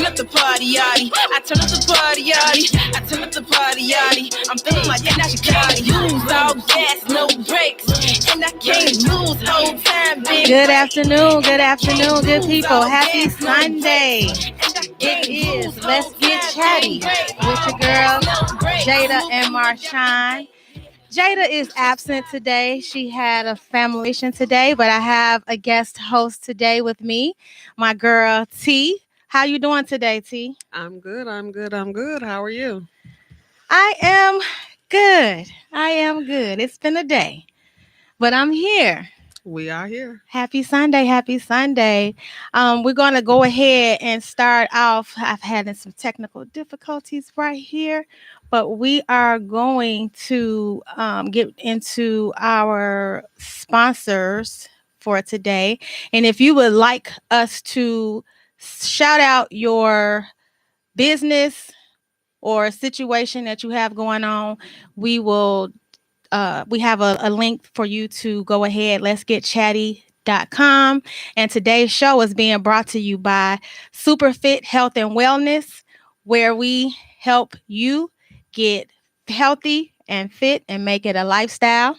turn up the party, yachty. I turn up the party, yachty. I turn up the party, yachty. I'm feeling my Chatty. Use all gas, no brakes, and I can't lose whole time. Good afternoon, good people. Happy Sunday. It is Let's Get Chatty with your girls, Jada and Marshawn. Jada is absent today. She had a family mission today, but I have a guest host today with me, my girl T. How you doing today, T? I'm good. How are you? I am good. It's been a day, but I'm here. We are here. Happy Sunday. We're going to go ahead and start off. I've had some technical difficulties right here, but we are going to get into our sponsors for today. And if you would like us to shout out your business or situation that you have going on, we will. We have a link for you to go ahead. Let's get chatty.com. And today's show is being brought to you by Superfit Health and Wellness, where we help you get healthy and fit and make it a lifestyle.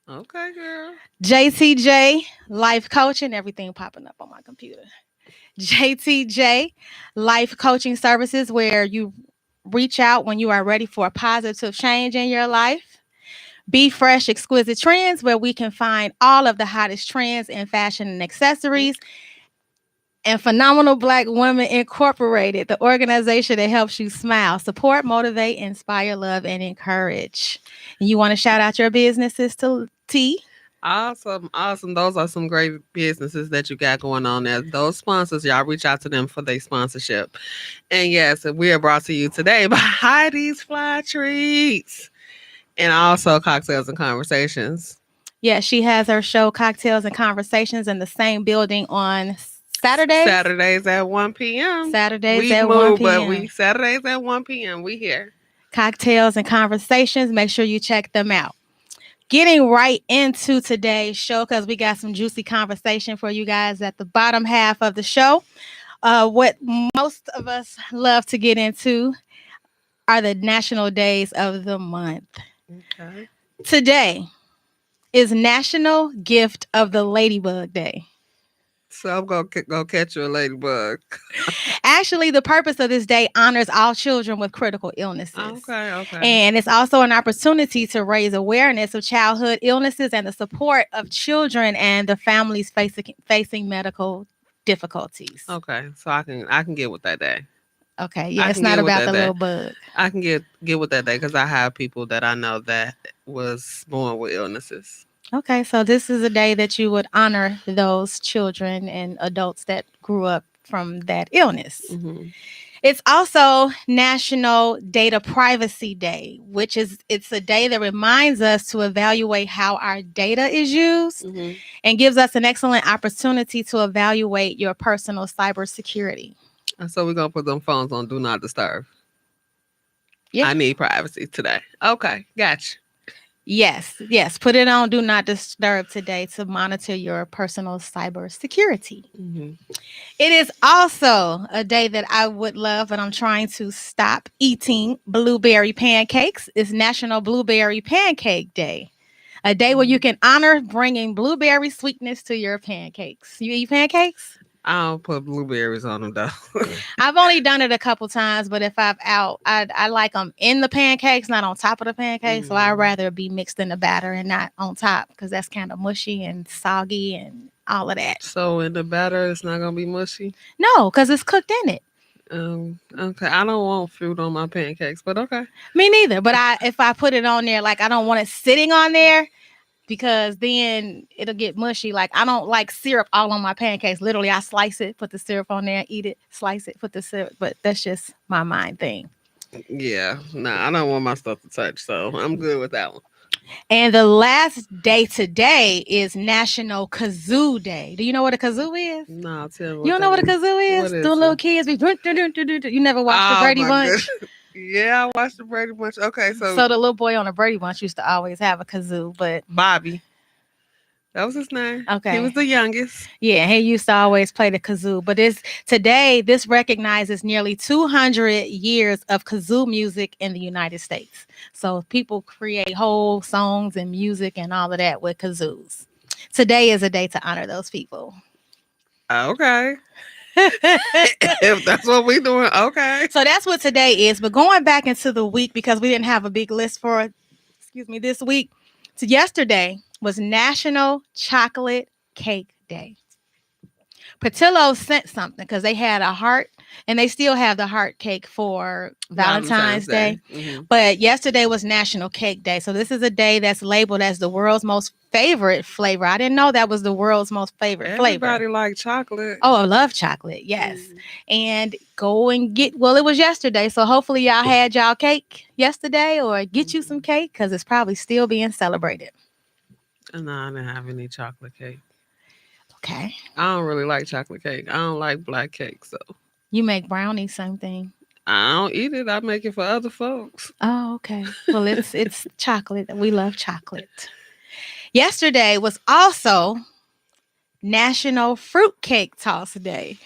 Okay, girl. JTJ Life Coaching, everything popping up on my computer. JTJ Life Coaching Services, where you reach out when you are ready for a positive change in your life. Be Fresh Exquisite Trends, where we can find all of the hottest trends in fashion and accessories. And Phenomenal Black Women Incorporated, the organization that helps you smile, support, motivate, inspire, love, and encourage. And you want to shout out your businesses to T? Awesome. Those are some great businesses that you got going on there. Those sponsors, y'all reach out to them for their sponsorship. And yes, we are brought to you today by Heidi's Fly Treats. And also Cocktails and Conversations. Yeah, she has her show Cocktails and Conversations in the same building on Saturdays. Saturdays at 1 p.m. Saturdays at 1 p.m. But Saturdays at 1 p.m. We here. Cocktails and Conversations. Make sure you check them out. Getting right into today's show, because we got some juicy conversation for you guys at the bottom half of the show. What most of us love to get into are the national days of the month. Okay. Today is National Gift of the Ladybug Day. So I'm going to go catch you a ladybug. Actually, the purpose of this day honors all children with critical illnesses. Okay. And it's also an opportunity to raise awareness of childhood illnesses and the support of children and the families facing medical difficulties. Okay, so I can get with that day. Okay, yeah, it's not about the little bug. I can get with that day because I have people that I know that was born with illnesses. Okay, so this is a day that you would honor those children and adults that grew up from that illness. Mm-hmm. It's also National Data Privacy Day, it's a day that reminds us to evaluate how our data is used and gives us an excellent opportunity to evaluate your personal cybersecurity. So we're going to put them phones on Do Not Disturb. Yeah. I need privacy today. Okay, gotcha. Yes. Put it on Do Not Disturb today to monitor your personal cybersecurity. Mm-hmm. It is also a day that I would love, but I'm trying to stop eating blueberry pancakes. It's National Blueberry Pancake Day. A day where you can honor bringing blueberry sweetness to your pancakes. You eat pancakes? I don't put blueberries on them, though. I've only done it a couple times, but if I'm out, I like them in the pancakes, not on top of the pancakes. So I'd rather be mixed in the batter and not on top because that's kind of mushy and soggy and all of that. So in the batter, it's not going to be mushy? No, because it's cooked in it. Okay. I don't want fruit on my pancakes, but okay. Me neither. But if I put it on there, like I don't want it sitting on there, because then it'll get mushy. Like I don't like syrup all on my pancakes. Literally, I slice it, put the syrup on there, eat it, slice it, put the syrup. But that's just my mind thing. Yeah, I don't want my stuff to touch, so I'm good with that one. And the last day today is National Kazoo Day. Do you know what a kazoo is? No, tell me. You don't know what a kazoo is? The little kids be. You never watched the Brady Bunch? Yeah, I watched the Brady Bunch. Okay, so the little boy on the Brady Bunch used to always have a kazoo, but Bobby. That was his name. He Okay. was the youngest. Yeah, he used to always play the kazoo. But this recognizes nearly 200 years of kazoo music in the United States. So people create whole songs and music and all of that with kazoos. Today is a day to honor those people. Okay. If that's what we doing, okay. So that's what today is. But going back into the week, because we didn't have a big list for, this week. So yesterday was National Chocolate Cake Day. Patillo sent something because they had a heart, and they still have the heart cake for Valentine's Day. Mm-hmm. But yesterday was National Cake Day. So this is a day that's labeled as the world's most favorite flavor. I didn't know that was the world's most favorite Everybody flavor. like chocolate. Oh, I love chocolate. Yes. And go and get, well, it was yesterday. So hopefully y'all had y'all cake yesterday, or get you some cake because it's probably still being celebrated. No, I didn't have any chocolate cake. Okay. I don't really like chocolate cake. I don't like black cake, so You make brownies, same thing. I don't eat it. I make it for other folks. Oh, okay. Well, it's chocolate. We love chocolate. Yesterday was also National Fruitcake Toss Day.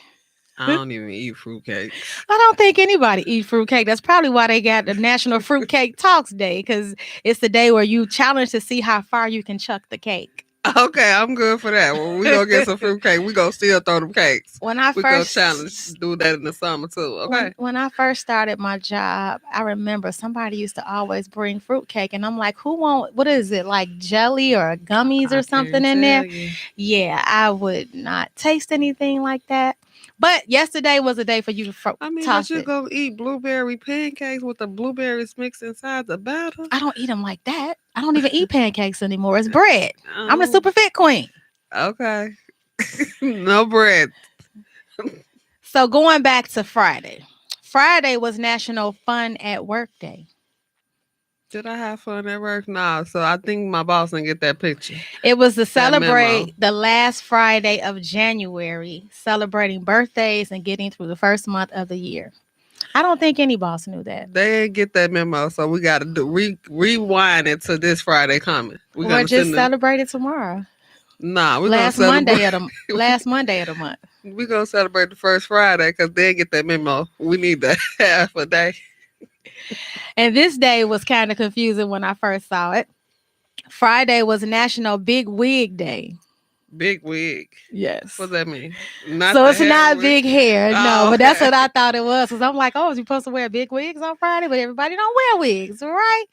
I don't even eat fruitcake. I don't think anybody eat fruitcake. That's probably why they got the National Fruitcake Talks Day, because it's the day where you challenge to see how far you can chuck the cake. Okay, I'm good for that. When we go get some fruitcake, we go still throw them cakes. When I We go first challenge, do that in the summer too. Okay. when I first started my job, I remember somebody used to always bring fruitcake, and I'm like, what is it, like jelly or gummies or something in there? Yeah, I would not taste anything like that. But yesterday was a day for you to toss but you it. gonna eat blueberry pancakes with the blueberries mixed inside the batter? I don't eat them like that. I don't even eat pancakes anymore. It's bread. I'm a super fit queen. Okay. No bread. So going back to Friday. Friday was National Fun at Work Day. Did I have fun at work? No. So I think my boss didn't get that picture. It was to That memo. celebrate the last Friday of January, celebrating birthdays and getting through the first month of the year. I don't think any boss knew that. They didn't get that memo, so we got to rewind it to this Friday coming. We're just celebrate it tomorrow. Nah, we're last gonna Monday celebrate. of the last Monday of the month. We're gonna celebrate the first Friday because they didn't get that memo. We need that half a day. And this day was kind of confusing when I first saw it. Friday was National Big Wig Day. Big wig. Yes. What does that mean? So it's not wig? big hair. No, okay. But that's what I thought it was. Because I'm like, oh, is you supposed to wear big wigs on Friday? But everybody don't wear wigs, right?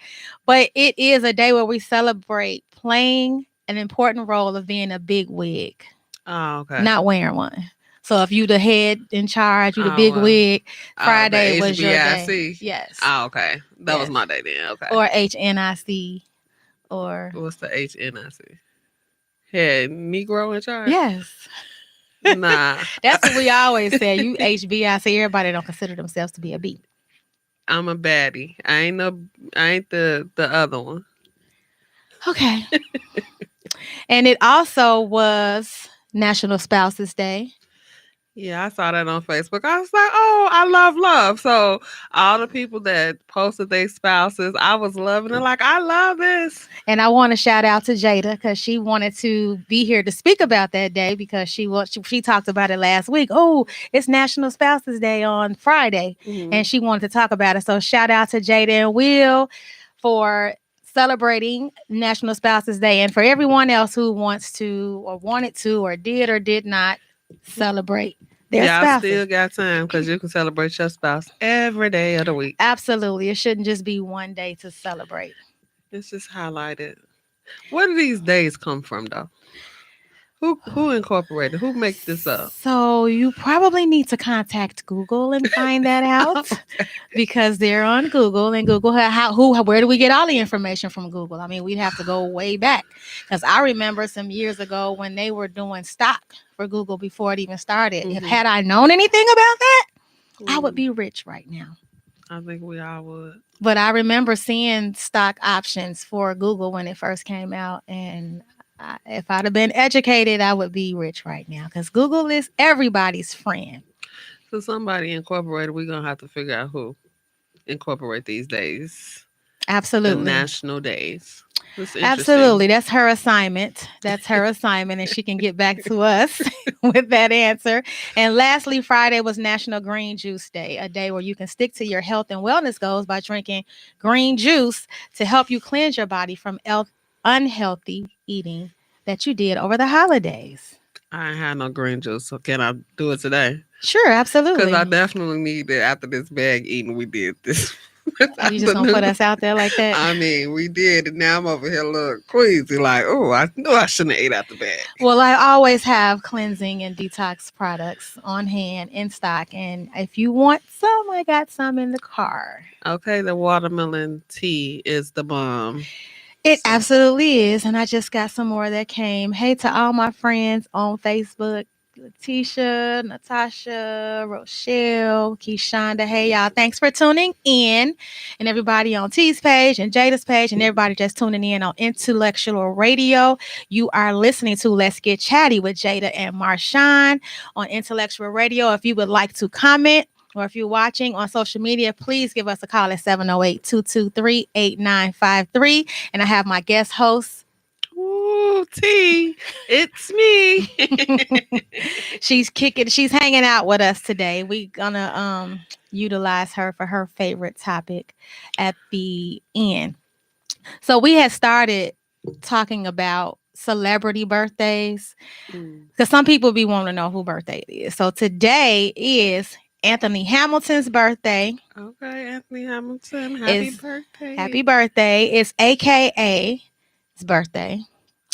But it is a day where we celebrate playing an important role of being a big wig. Oh, okay. Not wearing one. So if you the head in charge, you the big wig, Friday was your day. Yes. Oh, okay. That was my day then. Okay. Or HNIC. Or what's the HNIC? Head Negro in charge? Yes. Nah. That's what we always say. You HBIC, everybody don't consider themselves to be a B. I'm a baddie. I ain't the other one. Okay. And it also was National Spouses Day. Yeah, I saw that on Facebook. I was like, oh, I love love. So all the people that posted their spouses, I was loving it. Like, I love this. And I want to shout out to Jada because she wanted to be here to speak about that day because she talked about it last week. Oh, it's National Spouses Day on Friday. Mm-hmm. And she wanted to talk about it. So shout out to Jada and Will for celebrating National Spouses Day, and for everyone else who wants to or wanted to or did not celebrate their spouses. Y'all still got time because you can celebrate your spouse every day of the week. Absolutely. It shouldn't just be one day to celebrate. It's just highlighted. Where do these days come from, though? Who incorporated? Who makes this up? So you probably need to contact Google and find that out because they're on Google, and Google where do we get all the information from Google? I mean, we'd have to go way back because I remember some years ago when they were doing stock for Google before it even started. Mm-hmm. Had I known anything about that, I would be rich right now. I think we all would. But I remember seeing stock options for Google when it first came out, and if I'd have been educated, I would be rich right now because Google is everybody's friend. So somebody incorporated, we're going to have to figure out who incorporate these days. Absolutely. The national days. That's Absolutely. interesting. That's her assignment. That's her assignment, and she can get back to us with that answer. And lastly, Friday was National Green Juice Day, a day where you can stick to your health and wellness goals by drinking green juice to help you cleanse your body from unhealthy eating that you did over the holidays. I ain't had no green juice, so can I do it today? Sure, Because I absolutely. definitely need it after this bag eating we did this Are you just gonna put afternoon. us out there like that? I mean, we did, and now I'm over here look queasy, like, oh, I knew I shouldn't have ate out the bag. Well, I always have cleansing and detox products on hand in stock. And if you want some, I got some in the car. Okay, the watermelon tea is the bomb. It So, absolutely is. And I just got some more that came. Hey to all my friends on Facebook. Letitia, Natasha, Rochelle, Keishonda. Hey, y'all. Thanks for tuning in. And everybody on T's page and Jada's page and everybody just tuning in on Intellectual Radio. You are listening to Let's Get Chatty with Jada and Marshawn on Intellectual Radio. If you would like to comment, or if you're watching on social media, please give us a call at 708-223-8953. And I have my guest host. ooh, tea, it's me. She's hanging out with us today. We're gonna utilize her for her favorite topic at the end. So we had started talking about celebrity birthdays because some people be wanting to know who birthday it is. So today is Anthony Hamilton's birthday. Okay, Anthony Hamilton, happy birthday. Happy birthday. It's AKA's birthday.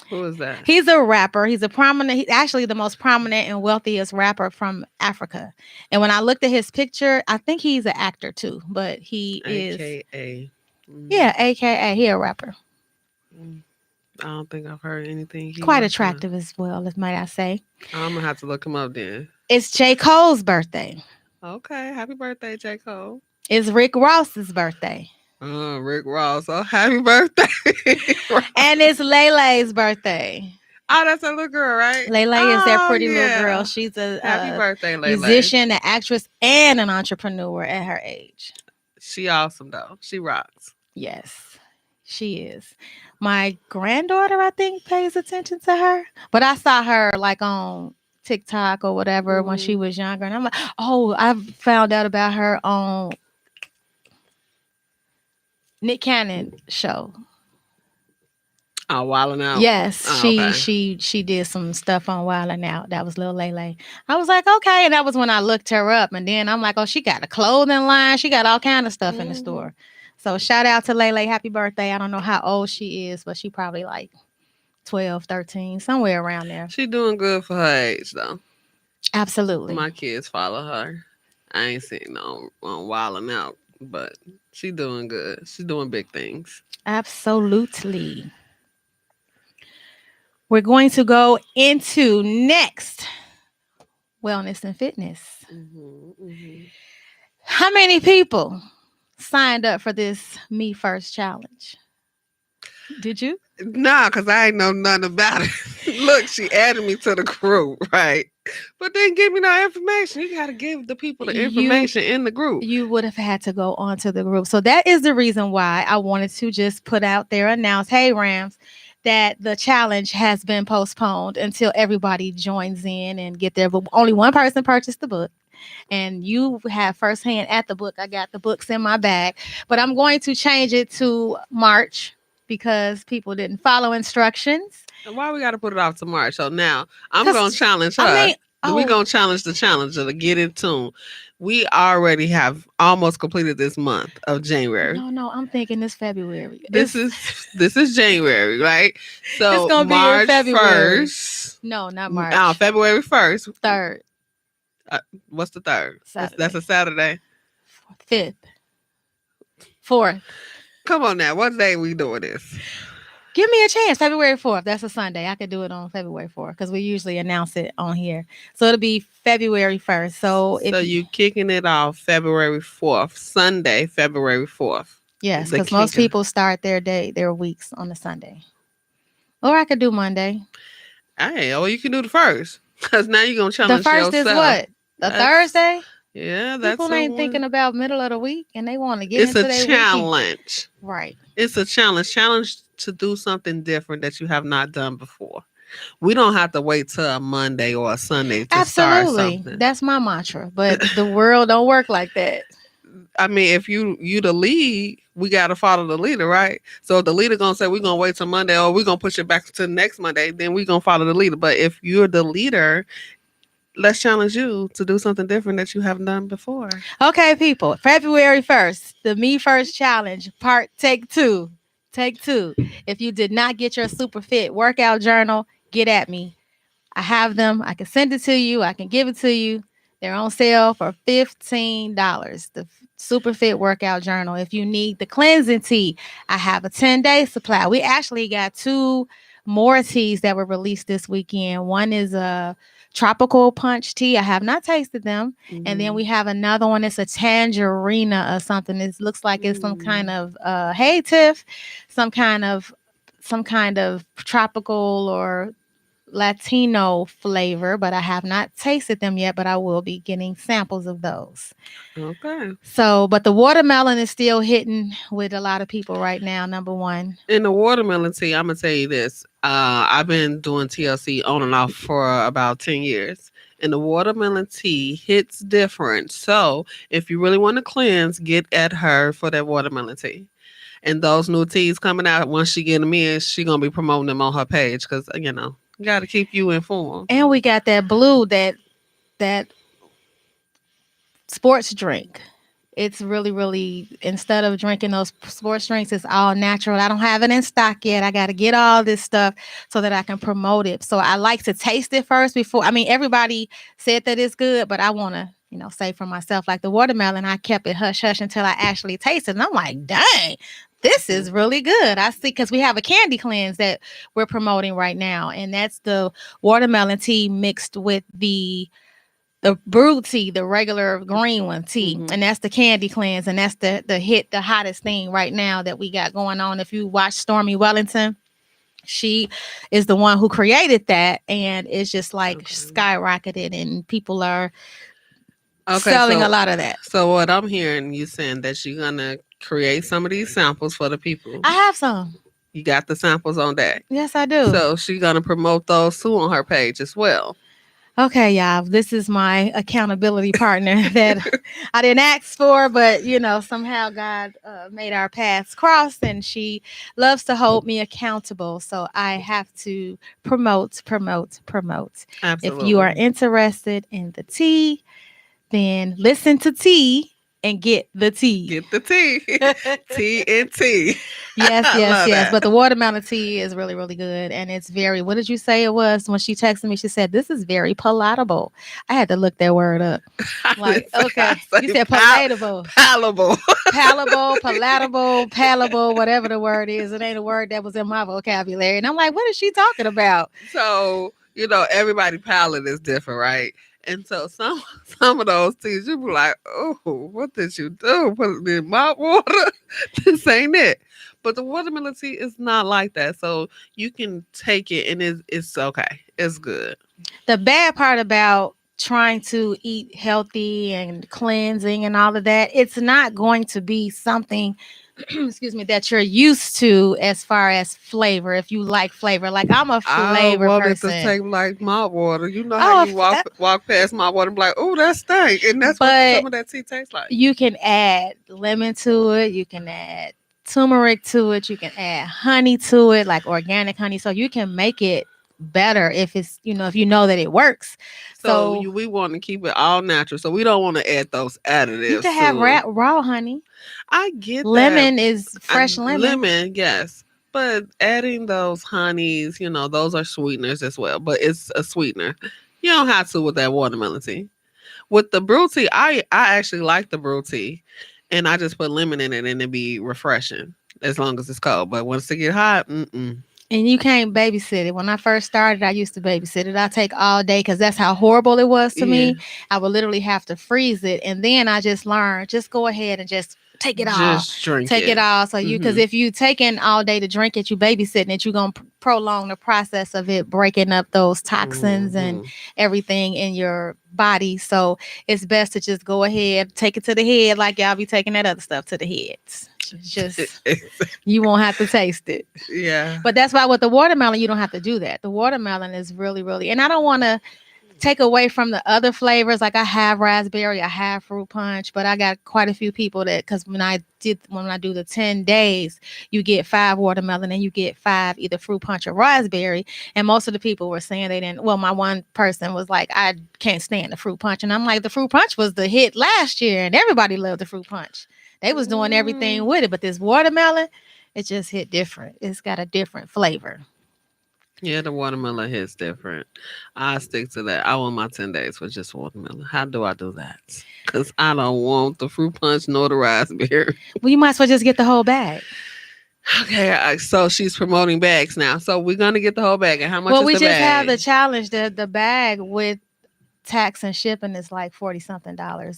Who is that? He's a rapper. He's actually the most prominent and wealthiest rapper from Africa. And when I looked at his picture, I think he's an actor too, but he is. AKA. Yeah, AKA. He a rapper. I don't think I've heard anything. Quite attractive as well, as might I say. I'm going to have to look him up then. It's J. Cole's birthday. Okay, happy birthday, J. Cole. It's Rick Ross's birthday. Rick Ross. Oh, happy birthday. And it's Laylay's birthday. Oh, that's a little girl, right? Laylay is that pretty little girl. She's happy birthday, Laylay. Musician, an actress, and an entrepreneur at her age. She awesome, though. She rocks. Yes, she is. My granddaughter, I think, pays attention to her. But I saw her like on TikTok or whatever when she was younger. And I'm like, oh, I found out about her on Nick Cannon show. Oh, Wildin' Out. Yes, okay. she did some stuff on Wildin' Out. That was Lil Laylay. I was like, okay, and that was when I looked her up, and then I'm like, oh, she got a clothing line. She got all kind of stuff in the store. So shout out to Laylay. Happy birthday. I don't know how old she is, but she probably like 12, 13, somewhere around there. She doing good for her age, though. Absolutely. My kids follow her. I ain't seen no on Wildin' Out, but she doing good. She's doing big things. Absolutely. We're going to go into next wellness and fitness. How many people signed up for this Me First challenge? Did you? Nah, because I ain't know nothing about it. Look, she added me to the group, right? But didn't give me no information. You got to give the people the information in the group. You would have had to go onto the group. So that is the reason why I wanted to just put out there, announce, hey, Rams, that the challenge has been postponed until everybody joins in and get there. But only one person purchased the book. And you have firsthand at the book. I got the books in my bag. But I'm going to change it to March because people didn't follow instructions. And why we got to put it off to March? So now I'm going to challenge her. We're going to challenge the challenger to get in tune. We already have almost completed this month of January. No, I'm thinking this February. This is January, right? So it's gonna March be February. 1st. No, not March. February 1st. 3rd. What's the 3rd? Saturday. That's a Saturday. 5th. 4th. Come on now. What day we doing this? Give me a chance. February 4th. That's a Sunday. I could do it on February 4th because we usually announce it on here. So it'll be February 1st. So you kicking it off February 4th. Sunday, February 4th. Yes, because most people start their weeks on a Sunday. Or I could do Monday. Hey, you can do the 1st. Because now you're going to challenge yourself. The 1st is what? Thursday? Yeah, that's People the ain't thinking one. about middle of the week and they want to get It's into a their weekend. challenge. Right. It's a challenge. Challenge to do something different that you have not done before. We don't have to wait till a Monday or a Sunday to start Absolutely. something. That's my mantra. But the world don't work like that. I mean, if you the lead, we gotta follow the leader, right? So if the leader gonna say we're gonna wait till Monday or we're gonna push it back to next Monday, then we gonna follow the leader. But if you're the leader, let's challenge you to do something different that you haven't done before. Okay, people. February 1st, the Me First Challenge, take two. Take two. If you did not get your Super Fit workout journal, get at me. I have them. I can send it to you. I can give it to you. They're on sale for $15. The Super Fit Workout Journal. If you need the cleansing tea, I have a 10-day supply. We actually got two more teas that were released this weekend. One is a tropical punch tea. I have not tasted them. And then we have another one. It's a tangerina or something. It looks like it's some kind of hey Tiff, some kind of tropical or Latino flavor, but I have not tasted them yet, but I will be getting samples of those. Okay. So, but the watermelon is still hitting with a lot of people right now, number one. In the watermelon tea, I'm gonna tell you this. I've been doing TLC on and off for about 10 years. And the watermelon tea hits different. So if you really want to cleanse, get at her for that watermelon tea. And those new teas coming out, once she get them in, she gonna be promoting them on her page because got to keep you informed. And we got that blue, that sports drink. It's really, really, instead of drinking those sports drinks, it's all natural. I don't have it in stock yet. I got to get all this stuff so that I can promote it. So I like to taste it first before. I mean, everybody said that it's good, but I want to, say for myself, like the watermelon, I kept it hush hush until I actually tasted it. And I'm like, dang, this is really good. I see, because we have a candy cleanse that we're promoting right now. And that's the watermelon tea mixed with the brew tea, the regular green one tea, and that's the candy cleanse, and that's the hottest thing right now that we got going on. If you watch Stormy Wellington, she is the one who created that, and it's just like skyrocketed, and people are selling a lot of that. So what I'm hearing you saying that you're gonna create some of these samples for the people. I have some. You got the samples on that. Yes, I do. So she's gonna promote those too on her page as well. Okay, y'all. This is my accountability partner that I didn't ask for, but somehow God made our paths cross, and she loves to hold me accountable. So I have to promote. Absolutely. If you are interested in the tea, then listen to tea and get the tea. Get the tea. Tea and tea. Yes. That. But the watermelon tea is really, really good. And it's very, what did you say it was? When she texted me, she said, this is very palatable. I had to look that word up. Like, okay. You said palatable. Palatable. Palatable, whatever the word is. It ain't a word that was in my vocabulary. And I'm like, what is she talking about? So, everybody's palate is different, right? And so some of those teas, you be like, oh, what did you do? Put it in mop water? This ain't it. But the watermelon tea is not like that. So you can take it and it's okay. It's good. The bad part about trying to eat healthy and cleansing and all of that, it's not going to be something excuse me, that you're used to as far as flavor. If you like flavor, like I'm a flavor I want person. it to taste like malt water. You know how you walk past malt water and be like, oh, that stank. And that's what some of that tea tastes like. You can add lemon to it. You can add turmeric to it. You can add honey to it, like organic honey. So you can make it better if it's, if you know that it works. So we want to keep it all natural. So we don't want to add those additives. You can have raw honey. I get lemon that. is fresh lemon. Lemon, yes. But adding those honeys, those are sweeteners as well. But it's a sweetener. You don't have to with that watermelon tea. With the brew tea, I actually like the brew tea. And I just put lemon in it and it be refreshing as long as it's cold. But once it get hot, And you can't babysit it. When I first started, I used to babysit it. I take all day because that's how horrible it was to me. I would literally have to freeze it. And then I just learned, just go ahead and just take it all. Just drink Take it all. So because Mhm. if you taking all day to drink it, you babysitting it, you're going to prolong the process of it breaking up those toxins and Mhm. everything in your body. So it's best to just go ahead, take it to the head like y'all be taking that other stuff to the head. Just you won't have to taste it. Yeah. But that's why with the watermelon, you don't have to do that. The watermelon is really, really, and I don't want to take away from the other flavors. Like I have raspberry, I have fruit punch, but I got quite a few people that, because when I do the 10 days, you get 5 watermelon and you get 5 either fruit punch or raspberry. And most of the people were saying they didn't. Well, my one person was like, I can't stand the fruit punch. And I'm like, the fruit punch was the hit last year and everybody loved the fruit punch. They was doing everything with it, but this watermelon, it just hit different. It's got a different flavor. Yeah, the watermelon hits different. I stick to that. I want my 10 days with just watermelon. How do I do that? Because I don't want the fruit punch nor the raspberry. Well, you might as well just get the whole bag. Okay, so she's promoting bags now. So we're going to get the whole bag. And how much Well, is we the just bag? have the challenge. The bag with tax and shipping is like $40-something.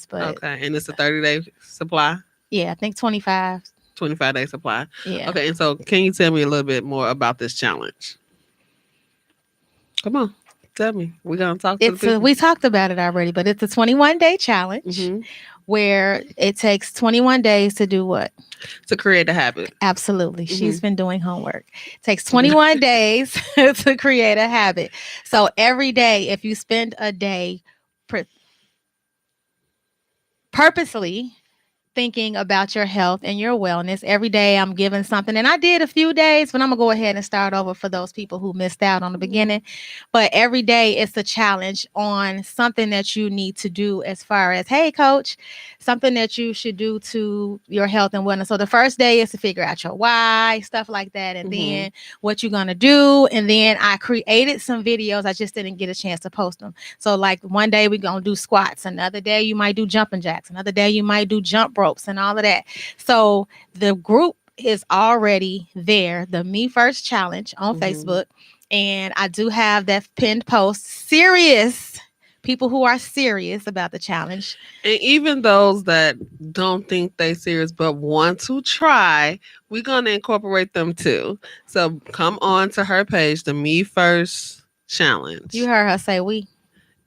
But Okay, and it's a 30-day supply? yeah, I think 25. 25-day supply. Yeah. Okay, and so can you tell me a little bit more about this challenge? Come on, tell me. We're going to talk to the people. We talked about it already, but it's a 21-day challenge where it takes 21 days to do what? To create a habit. Absolutely. She's been doing homework. It takes 21 days to create a habit. So every day, if you spend a day purposely thinking about your health and your wellness, every day I'm giving something. And I did a few days, but I'm going to go ahead and start over for those people who missed out on the beginning. But every day it's a challenge on something that you need to do as far as, hey, coach, something that you should do to your health and wellness. So the first day is to figure out your why, stuff like that. And then what you're going to do. And then I created some videos. I just didn't get a chance to post them. So like one day we're going to do squats. Another day you might do jumping jacks. Another day you might do jump ropes and all of that. So the group is already there, the Me First Challenge on Facebook. And I do have that pinned post. Serious people who are serious about the challenge. And even those that don't think they serious but want to try, we're going to incorporate them too. So come on to her page, the Me First Challenge. You heard her say we.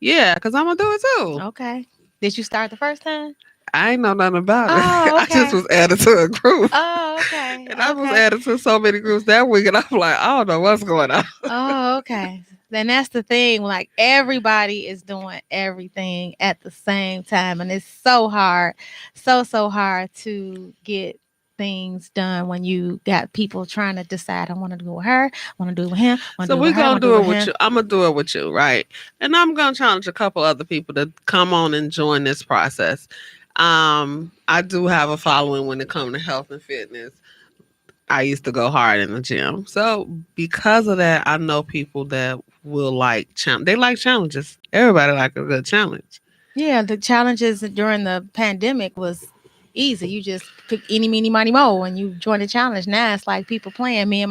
Yeah, because I'm going to do it too. Okay. Did you start the first time? I ain't know nothing about it. Oh, I just was added to a group. Oh, okay. And I was added to so many groups that week, and I'm like, I don't know what's going on. Oh, okay. Then that's the thing. Like everybody is doing everything at the same time. And it's so hard, so hard to get things done when you got people trying to decide, I want to do it with her, I want to do it with him. So we're going to do it with you. I'm going to do it with you, right? And I'm going to challenge a couple other people to come on and join this process. I do have a following when it comes to health and fitness. I used to go hard in the gym. So because of that, I know people that will like they like challenges. Everybody like a good challenge. Yeah, the challenges during the pandemic was easy. You just pick any, meeny, miny, mo, and you join the challenge. Now it's like people playing. Me and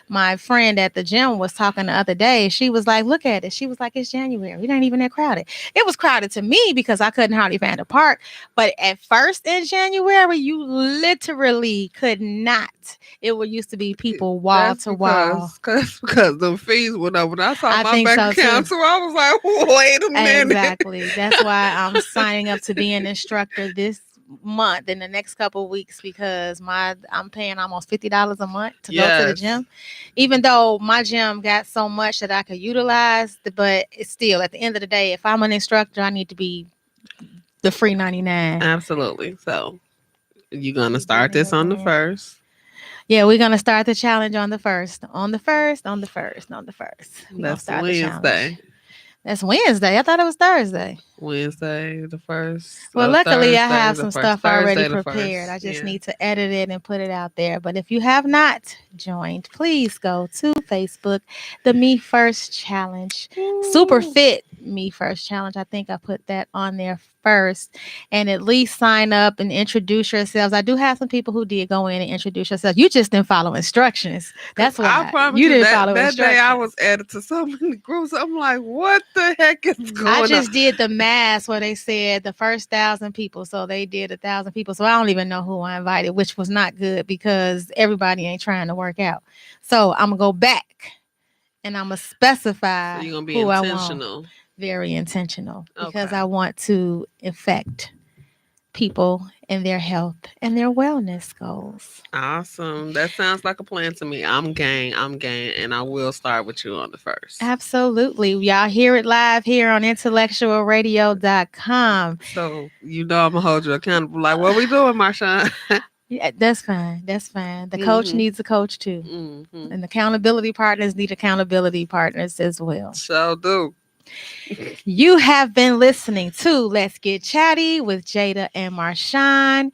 my friend at the gym was talking the other day. She was like, look at it. She was like, it's January. It ain't even that crowded. It was crowded to me because I couldn't hardly find a park. But at first in January, you literally could not. It used to be people wall to wall. Because the fees went up. When I saw my bank account, so I was like, wait a minute. Exactly. That's why I'm signing up to be an instructor this month in the next couple of weeks, because I'm paying almost $50 a month to go to the gym, even though my gym got so much that I could utilize, but it's still at the end of the day, if I'm an instructor, I need to be the free 99. Absolutely. So you're gonna start this on the 1st. Yeah, we're gonna start the challenge on the 1st. That's Wednesday. That's Wednesday. I thought it was Thursday. Wednesday, the 1st. Well, luckily I have some stuff already prepared. I just need to edit it and put it out there. But if you have not joined, please go to Facebook, the Me First Challenge. Super Fit Me First Challenge. I think I put that on there first, and at least sign up and introduce yourselves. I do have some people who did go in and introduce yourselves. You just didn't follow instructions. That's why I promise you didn't that, follow that instructions. Day I was added to so many groups. I'm like, what the heck is going on? I just did the asked where they said the first 1,000 people. So they did 1,000 people. So I don't even know who I invited, which was not good because everybody ain't trying to work out. So I'm going to go back and I'm going to specify So you're going to be who I want. intentional. Very intentional because Okay. I want to affect people and their health and their wellness goals. Awesome. That sounds like a plan to me. I'm game. And I will start with you on the first. Absolutely. Y'all hear it live here on IntellectualRadio.com. So, I'm going to hold you accountable. Like, what we doing, Marshawn? Yeah, that's fine. That's fine. The coach needs a coach too. Mm-hmm. And accountability partners need accountability partners as well. So do. You have been listening to Let's Get Chatty with Jada and Marshawn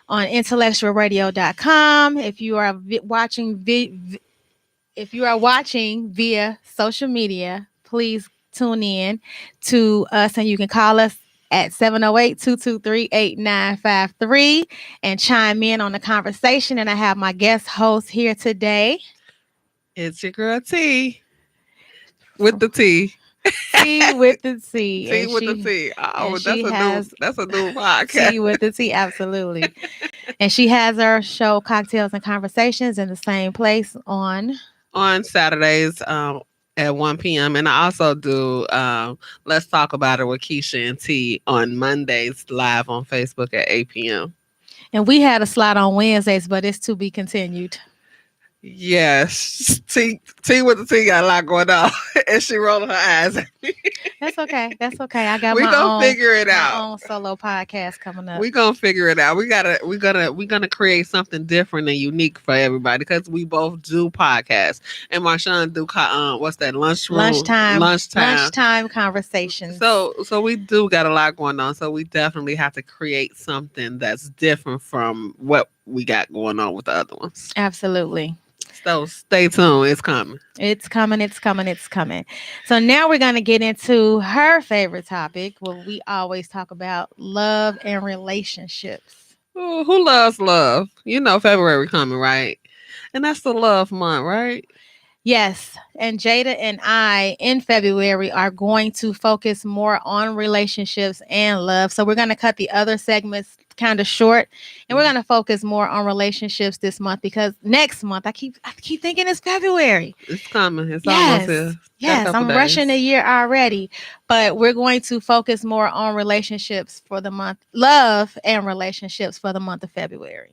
on IntellectualRadio.com. If you are watching via social media, please tune in to us and you can call us at 708-223-8953 and chime in on the conversation. And I have my guest host here today. It's your girl T with the T. T with the T. T with the T. Oh, that's a new podcast. T with the T, absolutely. And she has her show Cocktails and Conversations in the same place on Saturdays at 1 p.m. And I also do Let's Talk About It with Keisha and T on Mondays live on Facebook at 8 p.m. And we had a slot on Wednesdays, but it's to be continued. Yes. T with the T got a lot going on. And she rolling her eyes at me. That's okay. That's okay. I got we my gonna own, figure it my out. own solo podcast coming up. We gonna figure it out. We're gonna create something different and unique for everybody because we both do podcasts. And Marshawn do what's that lunchtime conversations. So we do got a lot going on. So we definitely have to create something that's different from what we got going on with the other ones. Absolutely. So stay tuned. It's coming. It's coming. It's coming. It's coming. So now we're going to get into her favorite topic, where we always talk about love and relationships. Ooh, who loves love? February coming, right? And that's the love month, right? Yes. And Jada and I in February are going to focus more on relationships and love. So we're going to cut the other segments kind of short and we're going to focus more on relationships this month because next month I keep thinking it's February. It's coming. It's almost here. Yes, I'm rushing a year already, but we're going to focus more on relationships for the month, love and relationships for the month of February.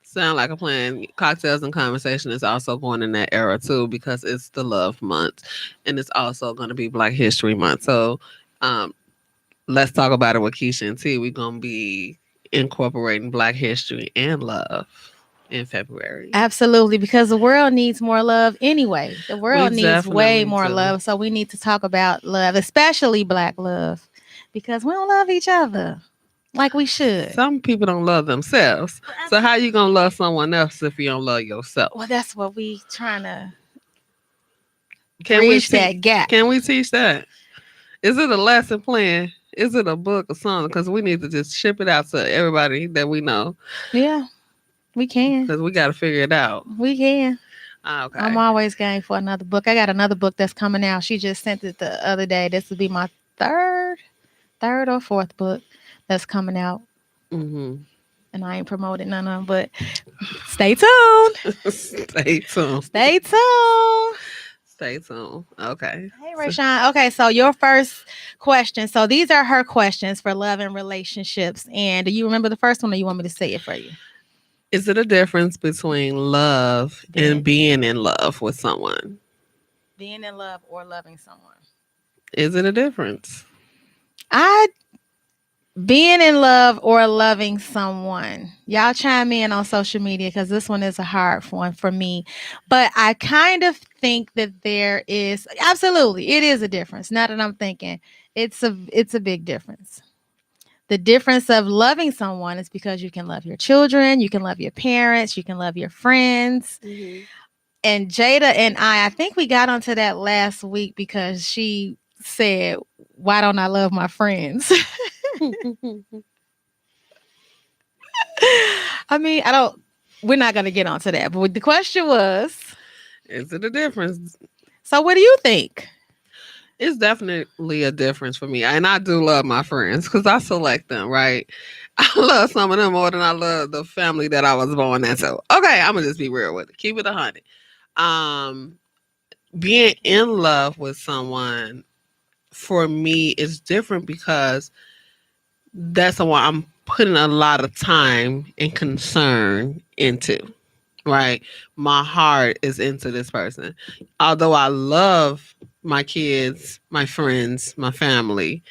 Sound like a plan. Cocktails and Conversation is also going in that era too because it's the love month and it's also going to be Black History Month. So let's talk about it with Keisha and T. We're going to be incorporating Black history and love in February. Absolutely, because the world needs more love anyway. The world needs way more love. So we need to talk about love, especially Black love, because we don't love each other like we should. Some people don't love themselves. So how you going to love someone else if you don't love yourself? Well, that's what we trying to bridge that gap. Can we teach that? Is it a lesson plan? Is it a book or something? Because we need to just ship it out to everybody that we know. Yeah, we can. Because we got to figure it out. We can. Okay. I'm always game for another book. I got another book that's coming out. She just sent it the other day. This will be my third or fourth book that's coming out. Mm-hmm. And I ain't promoting none of them, but stay tuned. Stay tuned. Stay tuned. Stay tuned. Okay. Hey, Rashawn. Okay, so your first question. So these are her questions for love and relationships. And do you remember the first one or you want me to say it for you? Is it a difference between love and being in love with someone? Being in love or loving someone. Is it a difference? Being in love or loving someone. Y'all chime in on social media because this one is a hard one for me. But I kind of think that there is, absolutely, it is a difference. Now that I'm thinking, it's a big difference. The difference of loving someone is because you can love your children, you can love your parents, you can love your friends. Mm-hmm. And Jada and I think we got onto that last week because she said, why don't I love my friends? I mean, we're not going to get onto that. But the question was, is it a difference? So what do you think? It's definitely a difference for me. And I do love my friends because I select them, right? I love some of them more than I love the family that I was born into. Okay, I'm gonna just be real with it. Keep it 100. Um, being in love with someone for me is different because that's someone I'm putting a lot of time and concern into. Right? My heart is into this person. Although I love my kids, my friends, my family,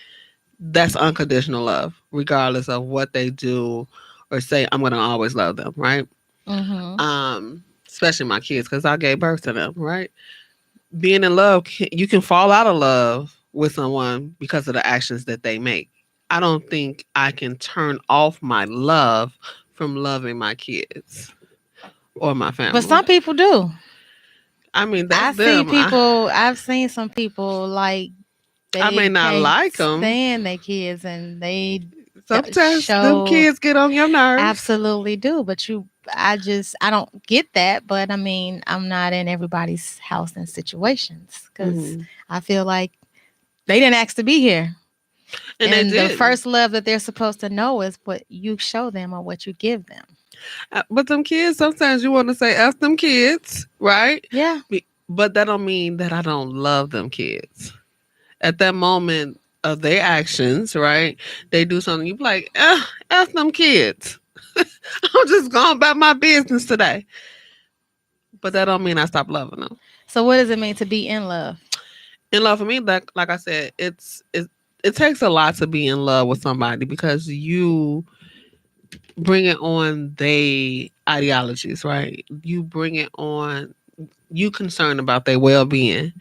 that's unconditional love, regardless of what they do or say. I'm gonna always love them, right? Mm-hmm. Especially my kids, because I gave birth to them, right? Being in love, you can fall out of love with someone because of the actions that they make. I don't think I can turn off my love from loving my kids or my But some family. people do. I mean, that's I see them. people. I've seen some people like I may they not can't like them. stand their kids, and they Sometimes them show kids get on your nerves. absolutely do. But I don't get that. But I mean, I'm not in everybody's house and situations because Hmm. I feel like they didn't ask to be here. And they And the didn't. first love that they're supposed to know is what you show them or what you give them. But them kids, sometimes you want to say F them kids, right? Yeah. But that don't mean that I don't love them kids. At that moment of their actions, right? They do something, you be like, F them kids. I'm just going about my business today. But that don't mean I stop loving them. So what does it mean to be in love? In love for me, like I said, it takes a lot to be in love with somebody because you bring it on they ideologies, right? You bring it on. You concerned about their well being.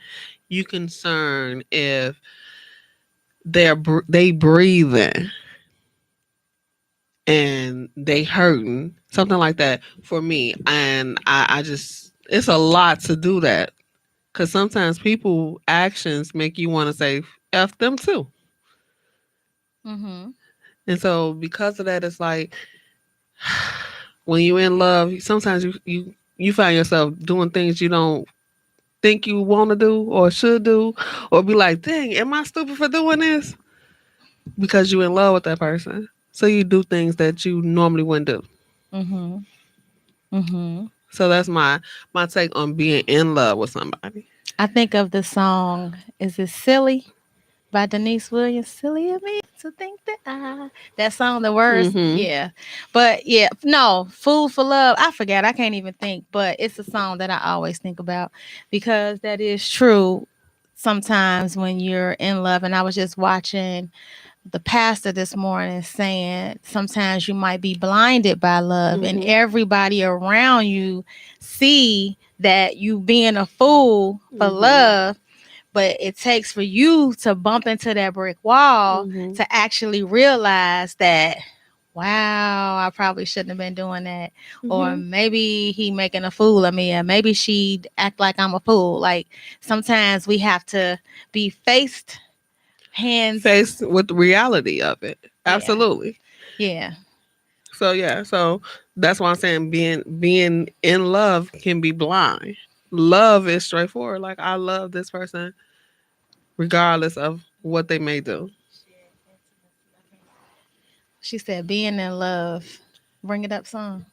You concerned if they breathing and they hurting, something like that for me. And I just it's a lot to do that because sometimes people actions make you want to say f them too. Mm-hmm. And so because of that, it's like when you're in love, sometimes you find yourself doing things you don't think you want to do or should do, or be like, dang, am I stupid for doing this? Because you're in love with that person. So you do things that you normally wouldn't do. Mm-hmm. Mm-hmm. So that's my take on being in love with somebody. I think of the song, is it Silly by Denise Williams? Silly of me to think that that song, the words, Mm-hmm. yeah. But yeah, no, Fool for Love. I forgot. I can't even think, but it's a song that I always think about because that is true sometimes when you're in love. And I was just watching the pastor this morning saying sometimes you might be blinded by love and Mm-hmm. everybody around you see that you being a fool for Mm-hmm. love, but it takes for you to bump into that brick wall Mm-hmm. to actually realize that wow, I probably shouldn't have been doing that, or Mm-hmm. maybe he making a fool of me, or maybe she'd act like I'm a fool. Like sometimes we have to be faced hands. Faced with the reality of it. Yeah. Absolutely. Yeah. So yeah, so that's why I'm saying being in love can be blind. Love is straightforward. Like I love this person regardless of what they may do. She said, being in love. Bring it up some.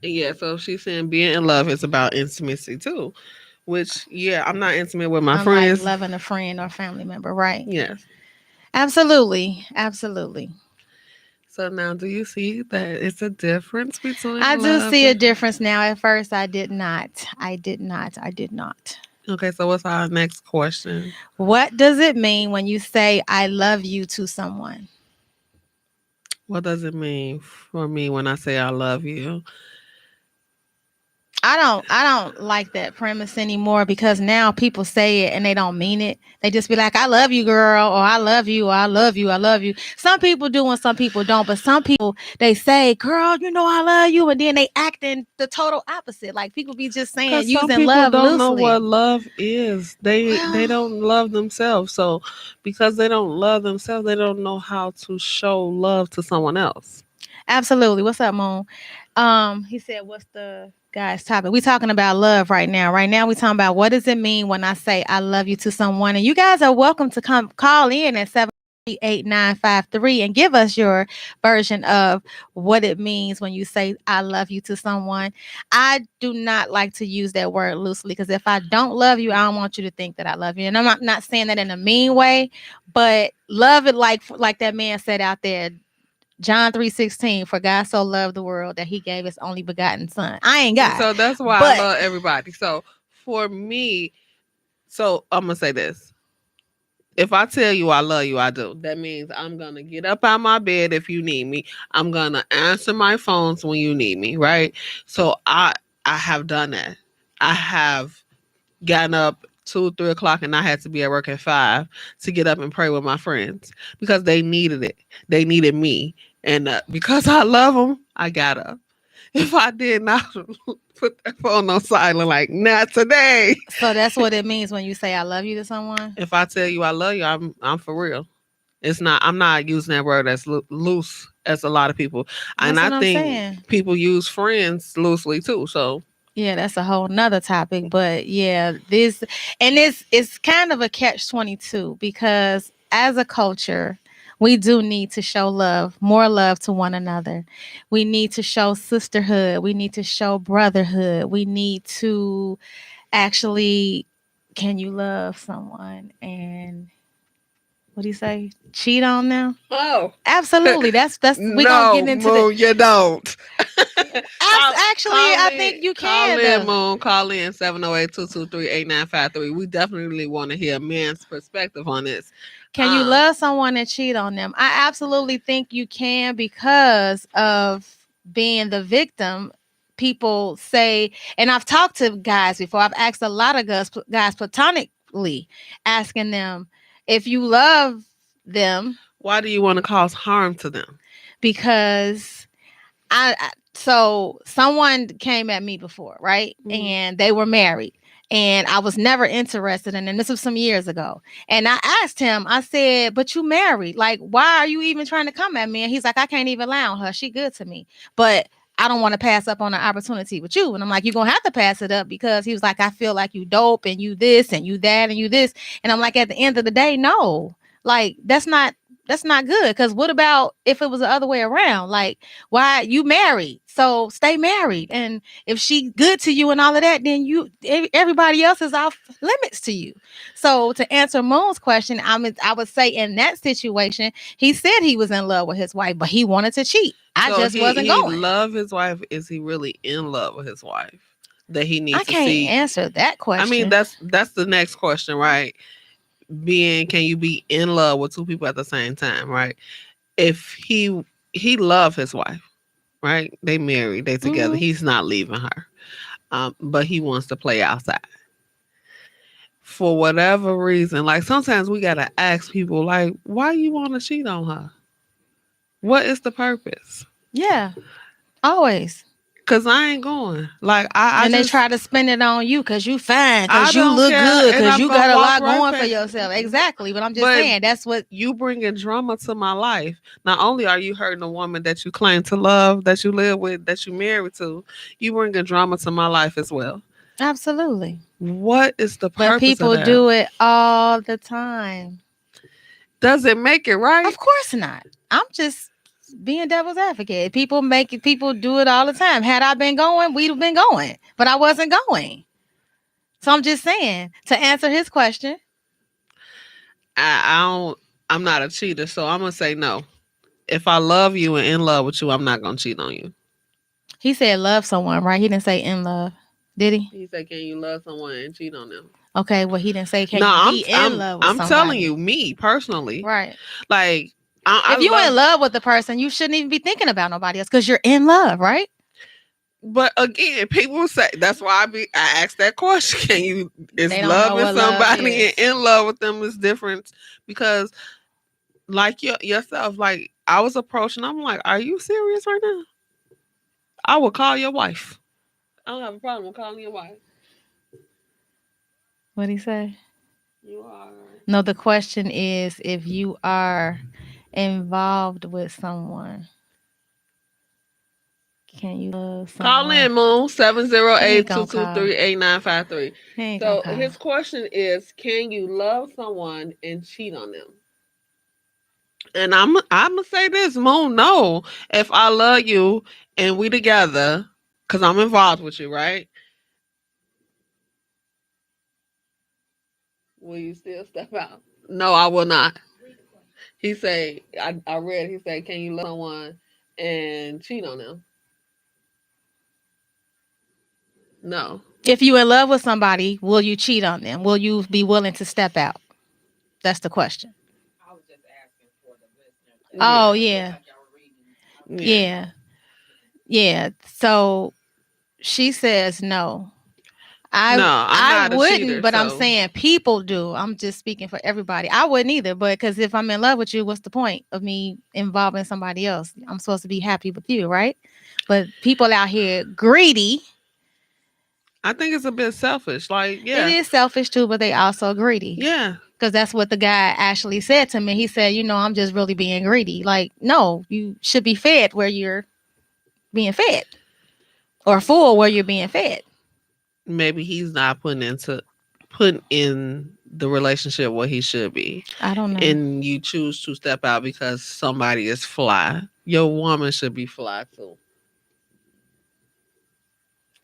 Yeah, so she's saying being in love is about intimacy too. Which yeah, I'm not intimate with my Unlike friends. loving a friend or family member, right? Yes. Absolutely. Absolutely. So now do you see that it's a difference between I do love see a and difference now. At first, I did not. I did not. I did not. okay, so what's our next question? What does it mean when you say, I love you to someone? What does it mean for me when I say I love you? I don't like that premise anymore because now people say it and they don't mean it. They just be like, I love you, girl, or I love you, or I love you, I love you. Some people do and some people don't, but some people they say, girl, you know I love you, and then they act in the total opposite. Like people be just saying Because some using people love don't know loosely. what love is. They Well, don't love themselves. So because they don't love themselves, they don't know how to show love to someone else. Absolutely. What's up, Moon? He said, "What's the guy's topic?" We talking about love right now. Right now, we talking about what does it mean when I say I love you to someone. And you guys are welcome to come call in at 738-953 and give us your version of what it means when you say I love you to someone. I do not like to use that word loosely because if I don't love you, I don't want you to think that I love you. And I'm not saying that in a mean way, but love it like that man said out there. John 3:16, for God so loved the world that he gave his only begotten son. I ain't And God. so that's why I But love everybody. So for me, so I'm gonna say this. If I tell you I love you, I do. That means I'm gonna get up out my bed if you need me. I'm gonna answer my phones when you need me, right? So I have done that. I have gotten up 2, 3 o'clock, and I had to be at work at 5 to get up and pray with my friends because they needed it. They needed me, and because I love them, I got up. If I did not put that phone on silent, like not today. so that's what it means when you say I love you to someone. If I tell you I love you, I'm for real. It's not. I'm not using that word as loose as a lot of people, and That's I what I'm think saying. people use friends loosely too. So Yeah, that's a whole nother topic. But yeah, this and it's kind of a catch-22 because as a culture, we do need to show love, more love to one another. We need to show sisterhood. We need to show brotherhood. We need to actually, can you love someone and what do you say? Cheat on them? oh Absolutely. That's we're gonna get no, into the Moon, you don't. actually I think you Call can in, though. Moon. Call in 708-223-8953. We definitely want to hear a man's perspective on this. Can you love someone and cheat on them? I absolutely think you can because of being the victim. People say, and I've talked to guys before. I've asked a lot of guys platonically, asking them if you love them Why do you want to cause harm to them? because so someone came at me before, right? And they were married. And I was never interested in them. This was some years ago. And I asked him, I said, but you married. Like, why are you even trying to come at me? And he's like, I can't even lie on her. She good to me. But I don't want to pass up on an opportunity with you. And I'm like, you're going to have to pass it up because he was like, I feel like you dope and you this and you that and you this. And I'm like, at the end of the day, no. Like, that's not good. Because what about if it was the other way around? Like, why you married? So stay married. And if she good to you and all of that, then everybody else is off limits to you. So to answer Moon's question, I would say in that situation, he said he was in love with his wife, but he wanted to cheat. I So just wasn't he going. love his wife. Is he really in love with his wife? That he I needs to can't see. answer that I mean, question. that's the next question, right? Can you be in love with two people at the same time, right? If he love his wife, right? They married, they together. Mhm. He's not leaving her, but he wants to play outside for whatever reason. Like sometimes we gotta ask people, like, why you want to cheat on her? What is the purpose? Yeah, always. Cause I ain't going. Like I And they just try to spin it on you because you fine, I because you don't look care, good, and because I'm you gonna got a walk lot right going for past. yourself. Exactly. But I'm just But saying that's what. you bringing drama to my life. Not only are you hurting a woman that you claim to love, that you live with, that you married to, you bringing drama to my life as well. Absolutely. What is the But purpose of people that? do it all the time. Does it make it right? Of course not. I'm just being devil's advocate. People do it all the time. Had I been going, we'd have been going. But I wasn't going. So I'm just saying to answer his question. I don't. I'm not a cheater, so I'm gonna say no. If I love you and in love with you, I'm not gonna cheat on you. He said love someone, right? He didn't say in love. Did he? He said, "Can you love someone and cheat on them?" Okay, well he didn't say can No, you be in love with I'm telling somebody. you, me personally, Right. like I If you love. in love with the person, you shouldn't even be thinking about nobody else because you're in love, right? But again, people say that's why I asked that question. Can you is They don't know loving what love somebody is. and in love with them is different because like yourself, like I was approaching, I'm like, are you serious right now? I will call your wife. I don't have a problem with calling your wife. What'd he say? You are. No, the question is if you are involved with someone. Can you love Call someone? in, Moon, He ain't 708 gonna call. 223 He ain't gonna So call. his question is, can you love someone and cheat on them? And I'm gonna say this, Moon. No, if I love you and we together, cause I'm involved with you, right? Will you still step out? No, I will not. He say, I read. He said, can you love someone and cheat on them? No. If you in love with somebody, will you cheat on them? Will you be willing to step out? That's the question. Yeah. Oh yeah, Yeah. yeah, yeah. So she says no. I No, I'm I not a wouldn't, cheater, but I'm so saying people do. I'm just speaking for everybody. I wouldn't either, but because if I'm in love with you, what's the point of me involving somebody else? I'm supposed to be happy with you, right? But people out here greedy. I think it's a bit selfish. Like, It yeah, is selfish too, but they also greedy. yeah. Because that's what the guy actually said to me. He said, I'm just really being greedy. Like, no, you should be fed where you're being fed, or full where you're being fed. Maybe he's not putting in the relationship what he should be, I don't know. and you choose to step out because somebody is fly. Your woman should be fly too.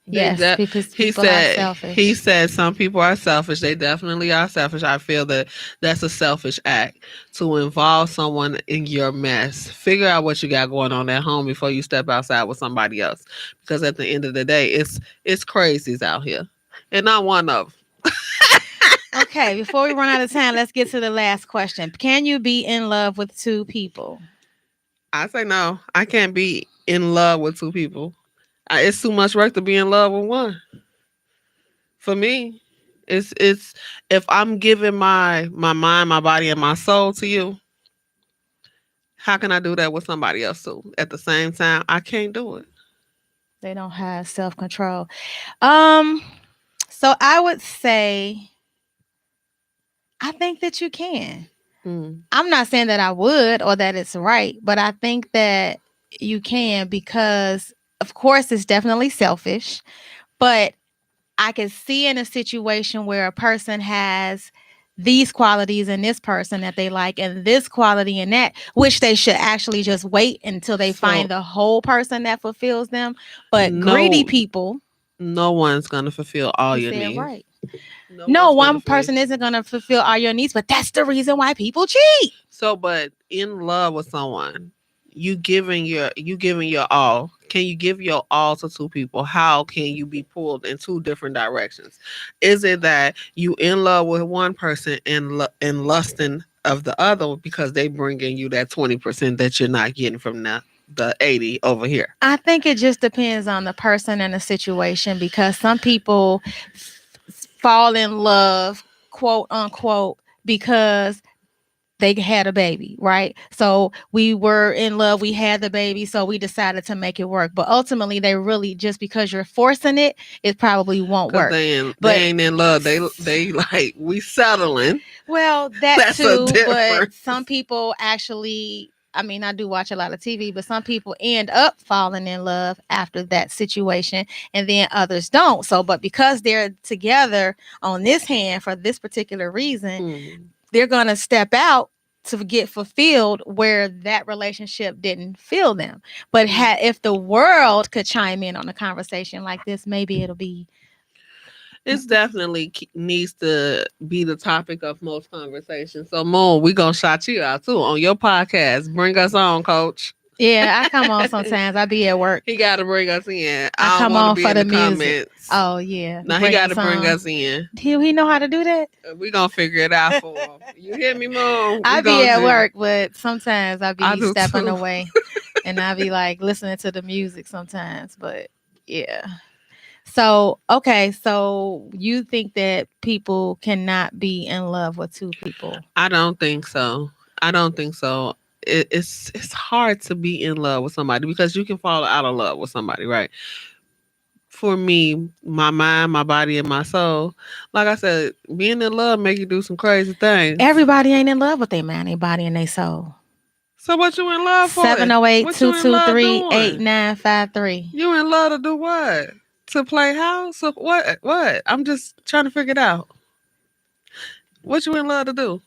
They Yes, de- because he people are said he selfish. said some people are selfish. They definitely are selfish. I feel that that's a selfish act to involve someone in your mess. Figure out what you got going on at home before you step outside with somebody else. Because at the end of the day, it's crazies out here, and not one of 'em. Okay, before we run out of time, let's get to the last question. Can you be in love with two people? I say no. I can't be in love with two people. It's too much work to be in love with one. For me, it's if I'm giving my mind, my body, and my soul to you, how can I do that with somebody else too? At the same time, I can't do it. They don't have self control. Um, so I would say I think that you can. Mm. I'm not saying that I would or that it's right, but I think that you can because, of course, it's definitely selfish. But I can see in a situation where a person has these qualities in this person that they like and this quality in that, which they should actually just wait until they So find the whole person that fulfills them. But greedy no, people, no one's gonna fulfill all you your said needs. right. No No, one's gonna one fulfill. person isn't going to fulfill all your needs, but that's the reason why people cheat. So, but in love with someone, you giving your all. Can you give your all to two people? How can you be pulled in two different directions? Is it that you in love with one person and lusting of the other because they bringing you that 20% that you're not getting from the 80 over here? I think it just depends on the person and the situation because some people fall in love, quote unquote, because they had a baby, right? So we were in love, we had the baby, so we decided to make it work. But ultimately, they really just because you're forcing it, it probably won't Cause work. they But ain't in love. They like we settling. well, that That's a too, but difference. some people actually, I mean, I do watch a lot of TV, but some people end up falling in love after that situation and then others don't. So, but because they're together on this hand for this particular reason, Mm. they're going to step out to get fulfilled where that relationship didn't fill them. But if the world could chime in on a conversation like this, maybe it'll be. It's definitely needs to be the topic of most conversations. So, Moon, we gonna shout you out too on your podcast. Bring us on, Coach. Yeah, I come on sometimes. I be at work. He got to bring us in. I I don't come want to on be for in the the music. comments. Oh yeah, No, he bring got to us bring on. us in. He know how to do that. We gonna figure it out for him. You hear me, Moon? I We be gonna at do. work, but sometimes I I be do stepping too. away, and I be like listening to the music sometimes. But yeah. So, okay, so you think that people cannot be in love with two people? I don't think so. I don't think so. It's hard to be in love with somebody because you can fall out of love with somebody, right? For me, my mind, my body, and my soul. Like I said, being in love make you do some crazy things. Everybody ain't in love with their man, their body, and their soul. So what you in love for? 708 What you in love 223 doing? 8953. You in love to do what? To play house? Or what? What? I'm just trying to figure it out. What you in love to do?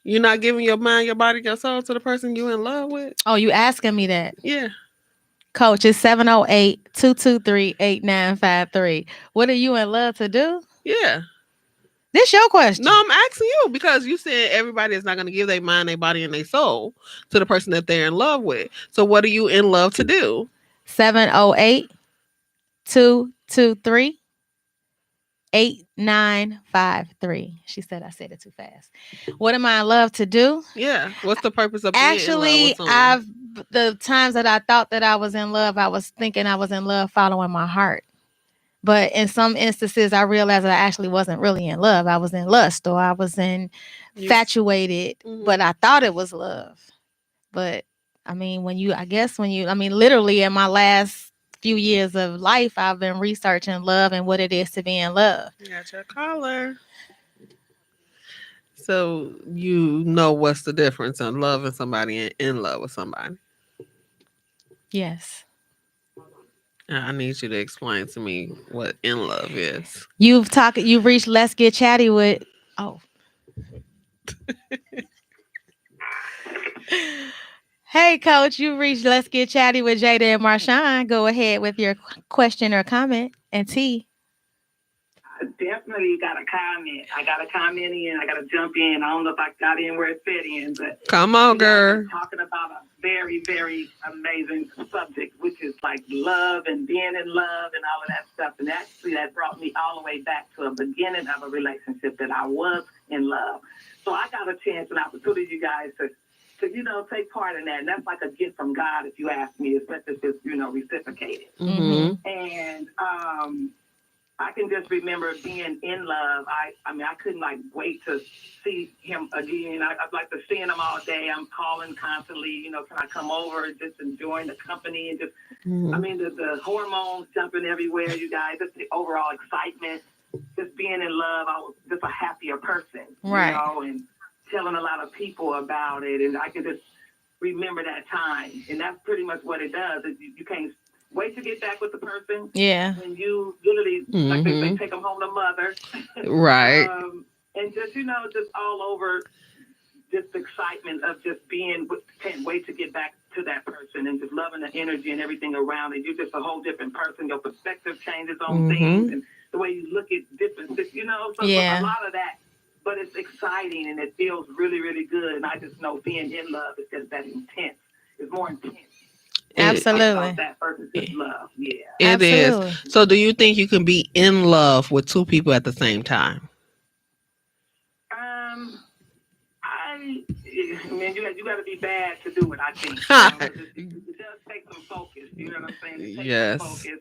You not giving your mind, your body, your soul to the person you in love with? Oh, you asking me that? Yeah. Coach, it's 708 223 8953. What are you in love to do? Yeah. This your question. No, I'm asking you because you said everybody is not going to give their mind, their body, and their soul to the person that they're in love with. So what are you in love to do? 708 223 8953. She said I said it too fast. What am I in love to do? Yeah. What's the purpose of being in love Actually, with someone? the times that I thought that I was in love, I was thinking I was in love following my heart. But in some instances, I realized that I actually wasn't really in love. I was in lust, or I was infatuated, but I thought it was love. But I mean, literally in my last few years of life, I've been researching love and what it is to be in love. Got your caller. So you know what's the difference in loving somebody and in love with somebody? Yes. I need you to explain to me what in love is. You've reached Let's Get Chatty with, oh. Hey, Coach, you reached Let's Get Chatty with Jada and Marshawn. Go ahead with your question or comment. And T. I definitely got a comment. I got to comment in. I got to jump in. I don't know if I got in where it fit in, but come on, girl. Talking about a very, very amazing subject, which is like love and being in love and all of that stuff. And actually, that brought me all the way back to a beginning of a relationship that I was in love. So I got a chance and opportunity, you guys, to take part in that. And that's like a gift from God, if you ask me, especially if it's, reciprocated. Mm-hmm. And I can just remember being in love. I couldn't wait to see him again. I'd like to see him all day. I'm calling constantly, can I come over, just enjoying the company and just, the hormones jumping everywhere, you guys, just the overall excitement, just being in love. I was just a happier person, right? And telling a lot of people about it. And I can just remember that time. And that's pretty much what it does. You can't wait to get back with the person. Yeah. When you literally, like they say, take them home to mother. Right. And just, just all over, just the excitement of just can't wait to get back to that person and just loving the energy and everything around it. You're just a whole different person. Your perspective changes on things and the way you look at different things, So a lot of that. But it's exciting and it feels really, really good. And I just know being in love is just that intense. It's more intense. Absolutely. That versus just love. Yeah. It is. So do you think you can be in love with two people at the same time? You got to be bad to do it, I think. It does take some focus. You know what I'm saying? It takes some focus.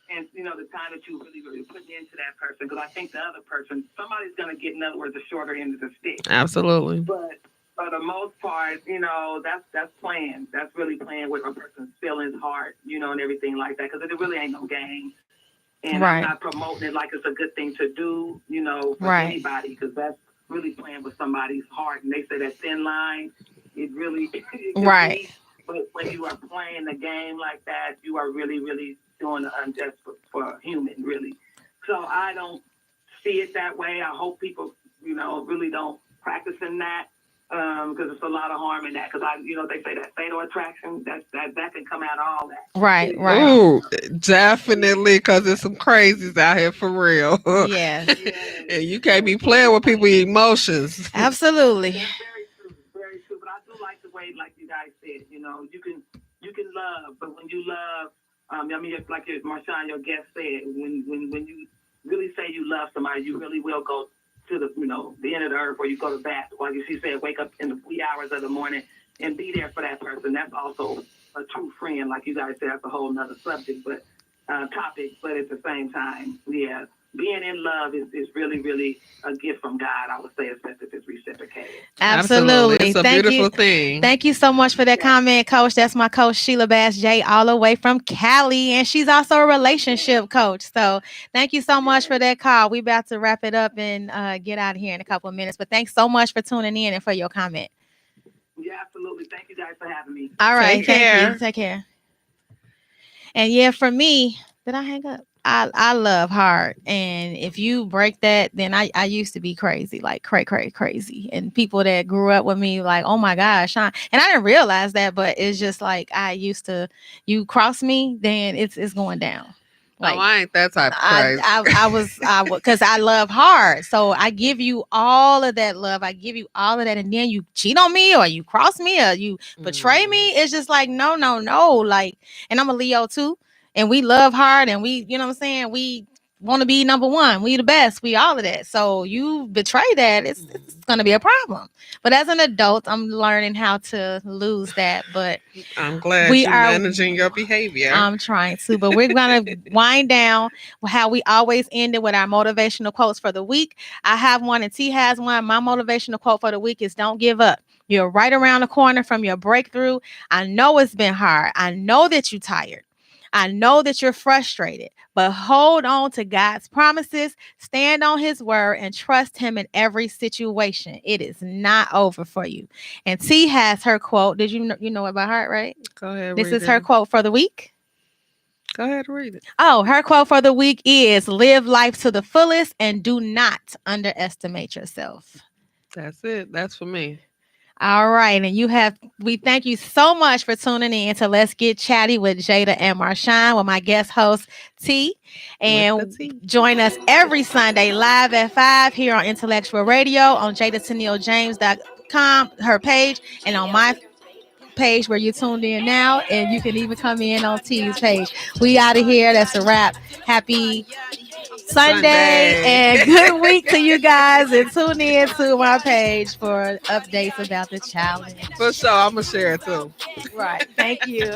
And, the time that you really, really putting into that person. Because I think the other person, somebody's going to get, in other words, the shorter end of the stick. Absolutely. But for the most part, that's playing. That's really playing with a person's feelings, heart, and everything like that. Because it really ain't no game. And I'm not promoting it like it's a good thing to do, for anybody. Because that's really playing with somebody's heart. And they say that thin line, it really right. Be, but when you are playing the game like that, you are really, really doing the unjust for a human, really. So I don't see it that way. I hope people, really don't practice in that because it's a lot of harm in that. Because they say that fatal attraction, that can come out of all that. Right. Ooh, definitely, because there's some crazies out here for real. Yes. And you can't be playing with people's emotions. Absolutely. That's very true. Very true. But I do like the way, like you guys said, you can love, but when you love, like Marshawn, your guest said, when you really say you love somebody, you really will go to the end of the earth, or you go to bat. Like she said, wake up in the wee hours of the morning and be there for that person. That's also a true friend. Like you guys said, that's a whole nother subject, but topic. But at the same time, yeah, being in love is really, really a gift from God. I would say, especially if it's reciprocated. Absolutely. It's a beautiful thing. Thank you so much for that comment, Coach. That's my coach, Sheila Bass J, all the way from Cali. And she's also a relationship coach. So thank you so much for that call. We're about to wrap it up and get out of here in a couple of minutes. But thanks so much for tuning in and for your comment. Yeah, absolutely. Thank you guys for having me. All right. Take Thank care. you. Take care. And yeah, for me, did I hang up? I love hard. And if you break that, then I used to be crazy, like crazy. And people that grew up with me, like, oh my gosh, huh? And I didn't realize that, but it's just like I used to, you cross me, then it's going down. Oh, Like I ain't that type of crazy. because I love hard. So I give you all of that love. I give you all of that. And then you cheat on me or you cross me or you betray me. It's just like, no. Like, and I'm a Leo too. And we love hard and we, you know what I'm saying? We want to be number one. We the best. We all of that. So you betray that, it's going to be a problem. But as an adult, I'm learning how to lose that. But I'm glad we you're are managing your behavior. I'm trying to, but we're going to wind down how we always ended with our motivational quotes for the week. I have one and T has one. My motivational quote for the week is don't give up. You're right around the corner from your breakthrough. I know it's been hard. I know that you're tired. I know that you're frustrated, but hold on to God's promises, stand on his word, and trust him in every situation. It is not over for you. And T has her quote. Did you know it by heart, right? Go ahead, This read is her it. quote for the week. Go ahead, read it. Oh, her quote for the week is live life to the fullest and do not underestimate yourself. That's it. That's for me. All right. And we thank you so much for tuning in to Let's Get Chatty with Jada and Marshawn with my guest host, T. And With the T. join us every Sunday live at 5 here on Intellectual Radio on JadaTennilleJames.com, her page, and on my page where you tuned in now. And you can even come in on T's page. We out of here. That's a wrap. Happy Sunday and good week to you guys, and tune in to my page for updates about the challenge. For sure, I'm gonna share it too. Right. Thank you.